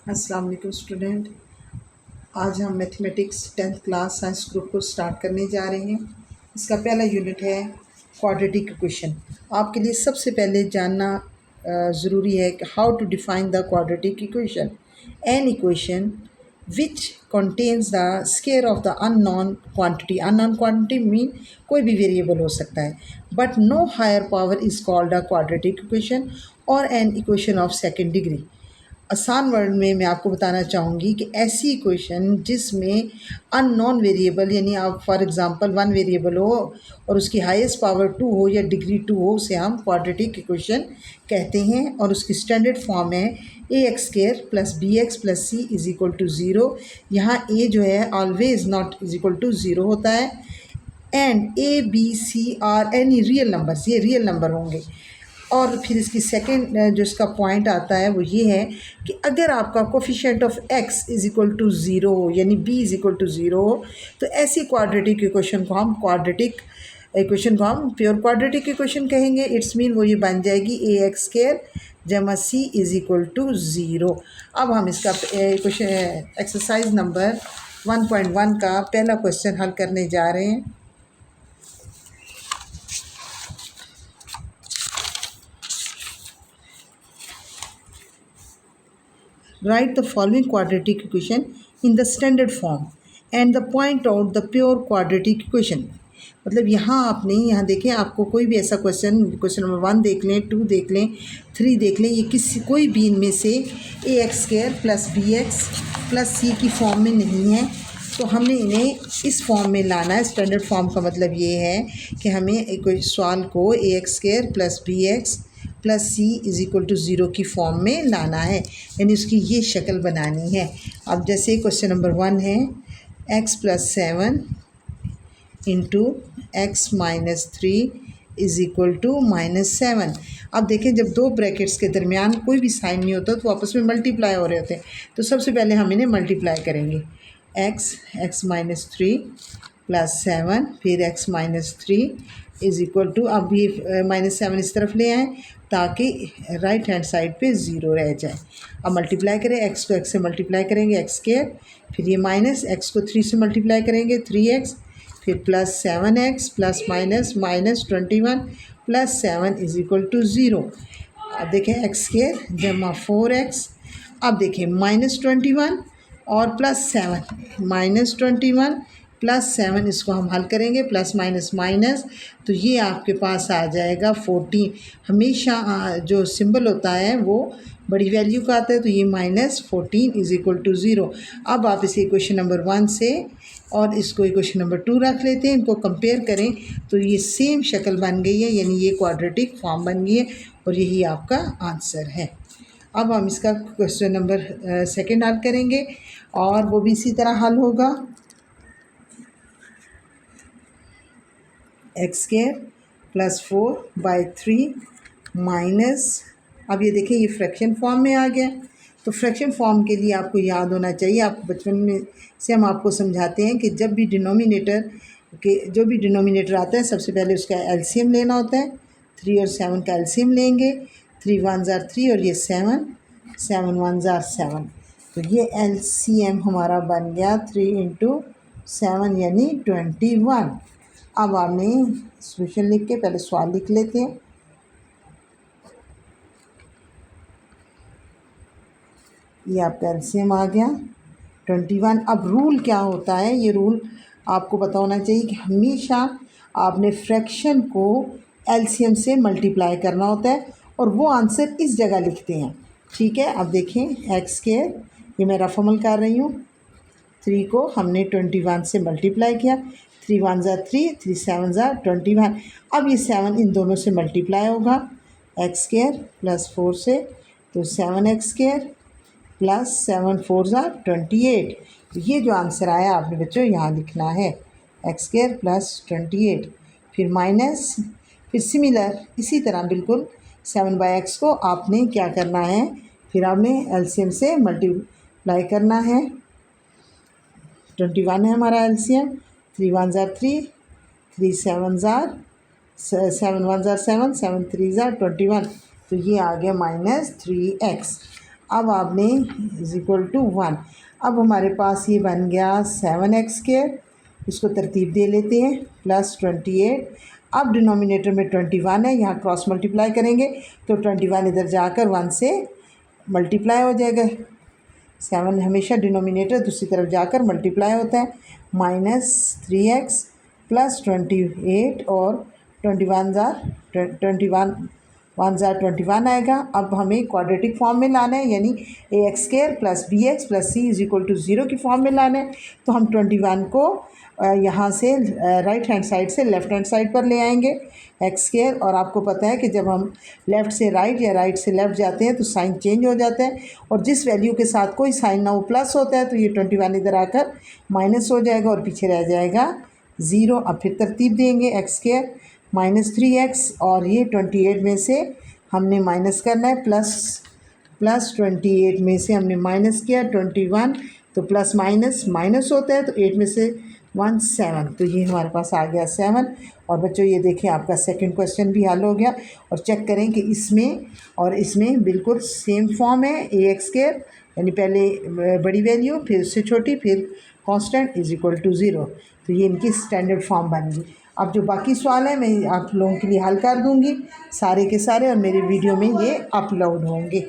अस्सलाम वालेकुम स्टूडेंट। आज हम mathematics 10th class science group को स्टार्ट करने जा रहे हैं। इसका पहला यूनिट है क्वाड्रेटिक इक्वेशन। आपके लिए सबसे पहले जानना ज़रूरी है कि how to define the quadratic equation. An equation which contains the square of the unknown quantity. Unknown quantity mean कोई भी वेरिएबल हो सकता है, but no higher power is called a quadratic equation और an equation of second degree. आसान word में मैं आपको बताना चाहूँगी कि ऐसी इक्वेशन जिसमें अननोन वेरिएबल यानी आप फॉर एग्जांपल वन वेरिएबल हो और उसकी हाईएस्ट पावर 2 हो या डिग्री 2 हो, उसे हम क्वाड्रेटिक इक्वेशन कहते हैं। और उसकी स्टैंडर्ड फॉर्म है A X square plus B X plus C is equal to zero. यहाँ ए जो है always not is equal to zero होता है। And A B C are any real numbers, ये रियल नंबर होंगे। और फिर इसकी सेकंड जो इसका पॉइंट आता है वो ये है कि अगर आपका coefficient of x is equal to zero हो यानी b is equal to zero हो, तो ऐसी क्वाड्रेटिक इक्वेशन को हम प्योर क्वाड्रेटिक इक्वेशन कहेंगे। इट्स मीन वो ये बन जाएगी ए एक्स स्क्वायर जमा C is equal to zero. अब हम इसका इक्वेशन एक्सरसाइज नंबर 1.1 का पहला क्वेश्चन हल करने जा रहे हैं। Write the following quadratic equation in the standard form and the point out the pure quadratic equation। मतलब यहाँ आपने यहाँ देखें, आपको कोई भी ऐसा क्वेश्चन नंबर 1 देख लें, 2 देख लें, 3 देख लें, ये किसी कोई भी इनमें से A X square plus B X plus C की फॉर्म में नहीं है, तो हमने इन्हें इस फॉर्म में लाना है। स्टैंडर्ड फॉर्म का मतलब ये है कि हमें कोई सवाल को A X square plus B X plus C is equal to zero की फॉर्म में लाना है, यानी उसकी ये शक्ल बनानी है। अब जैसे क्वेश्चन नंबर 1 है X plus 7 into X minus 3 is equal to -7। अब देखें, जब दो ब्रैकेट्स के दरमियान कोई भी साइन नहीं होता तो आपस में मल्टीप्लाई हो रहे होते हैं, तो सबसे पहले हम इन्हें मल्टीप्लाई करेंगे। एक्स माइनस 3 प्लस 7 फिर X minus 3 is equal to, अब ये -7 इस तरफ ले आएँ ताकि राइट हैंड साइड पे ज़ीरो रह जाए। अब मल्टीप्लाई करें, एक्स को एक्स से मल्टीप्लाई करेंगे एक्स स्क्वायर, फिर ये माइनस एक्स को 3 से मल्टीप्लाई करेंगे 3x, फिर plus 7x plus minus 21 plus 7 is equal to zero. अब देखें एक्स स्क्वायर जमा 4x, अब देखें -21 और प्लस 7 -21 प्लस 7, इसको हम हल करेंगे प्लस माइनस माइनस, तो ये आपके पास आ जाएगा 14। हमेशा जो सिंबल होता है वो बड़ी वैल्यू का आता है, तो ये -14 इज़ इक्वल टू ज़ीरो। अब आप इसे इक्वेशन नंबर 1 से और इसको इक्वेशन नंबर 2 रख लेते हैं, इनको कंपेयर करें तो ये सेम शक्ल बन गई है, यानी ये क्वाड्रेटिक फॉर्म बन गई है और यही आपका आंसर है। अब हम इसका क्वेश्चन नंबर सेकेंड हल करेंगे और वो भी इसी तरह हल होगा। एक्स स्क्वायर प्लस 4/3 माइनस, अब ये देखिए ये फ्रैक्शन फॉर्म में आ गया। तो फ्रैक्शन फॉर्म के लिए आपको याद होना चाहिए, आपको बचपन में से हम आपको समझाते हैं कि जब भी जो भी डिनोमिनेटर आता है सबसे पहले उसका एलसीएम लेना होता है। 3 और 7 का एलसीएम लेंगे, 3 1 ज़ार 3 और ये 7 7 1 ज़ार 7, तो ये एलसीएम हमारा बन गया 3 इंटू 7 यानी 21। अब आपने सॉल्यूशन लिख के पहले सवाल लिख लेते हैं। ये आपका एलसीएम आ गया 21। अब रूल क्या होता है, ये रूल आपको पता होना चाहिए कि हमेशा आपने फ्रैक्शन को एलसीएम से मल्टीप्लाई करना होता है और वो आंसर इस जगह लिखते हैं। ठीक है, अब देखें एक्स स्क्वायर, ये मैं रफ अमल कर रही हूँ, 3 को हमने 21 से मल्टीप्लाई किया, 3 1 ज़ार 3 3 7 ज़ार 21। अब ये 7 इन दोनों से मल्टीप्लाई होगा, एक्स स्क्वायर प्लस 4 से, तो 7x स्क्वायर प्लस 7 4 ज़ार 28। तो ये जो आंसर आया आपने बच्चों यहाँ लिखना है, एक्स स्क्वायर प्लस 28, फिर माइनस, फिर सिमिलर इसी तरह बिल्कुल 7/x को आपने क्या करना है, फिर आपने एलसीएम से मल्टीप्लाई करना है। 21 है हमारा एलसीएम, 3 1 ज़ार 3 3 7 ज़ार 7 1 ज़ार 7 7 3 ज़ार 21, तो ये आ गया -3x। अब आपने इज इक्वल टू 1। अब हमारे पास ये बन गया 7x², इसको तरतीब दे लेते हैं, प्लस 28। अब डिनोमिनेटर में 21 है, यहाँ क्रॉस मल्टीप्लाई करेंगे तो 21 इधर जाकर 1 से मल्टीप्लाई हो जाएगा। 7 हमेशा डिनोमिनेटर दूसरी तरफ जाकर मल्टीप्लाई होता है। -3x प्लस 28 और 21 आएगा। अब हमें क्वाड्रेटिक फॉर्म में लाना है, यानी ax² plus bx plus c is equal to 0 की फॉर्म में लाना है। तो हम 21 को यहाँ से राइट हैंड साइड से लेफ़्ट हैंड साइड पर ले आएंगे x²। और आपको पता है कि जब हम लेफ़्ट से राइट या राइट से लेफ़्ट जाते हैं तो साइन चेंज हो जाता है, और जिस वैल्यू के साथ कोई साइन ना वो प्लस होता है, तो ये 21 इधर आकर माइनस हो जाएगा और पीछे रह जाएगा 0। अब फिर तरतीब देंगे x² -3x, और ये 28 में से हमने माइनस करना है, प्लस 28 में से हमने माइनस किया 21, तो प्लस माइनस माइनस होता है, तो 8 में से 1 7, तो ये हमारे पास आ गया 7। और बच्चों ये देखिए आपका सेकंड क्वेश्चन भी हल हो गया। और चेक करें कि इसमें और इसमें बिल्कुल सेम फॉर्म है, ax² यानी पहले बड़ी वैल्यू, फिर उससे छोटी, फिर कांस्टेंट इज इक्वल टू 0। तो ये इनकी स्टैंडर्ड फॉर्म बन गई। अब जो बाकी सवाल है मैं आप लोगों के लिए हल कर दूंगी सारे के सारे, और मेरे वीडियो में ये अपलोड होंगे।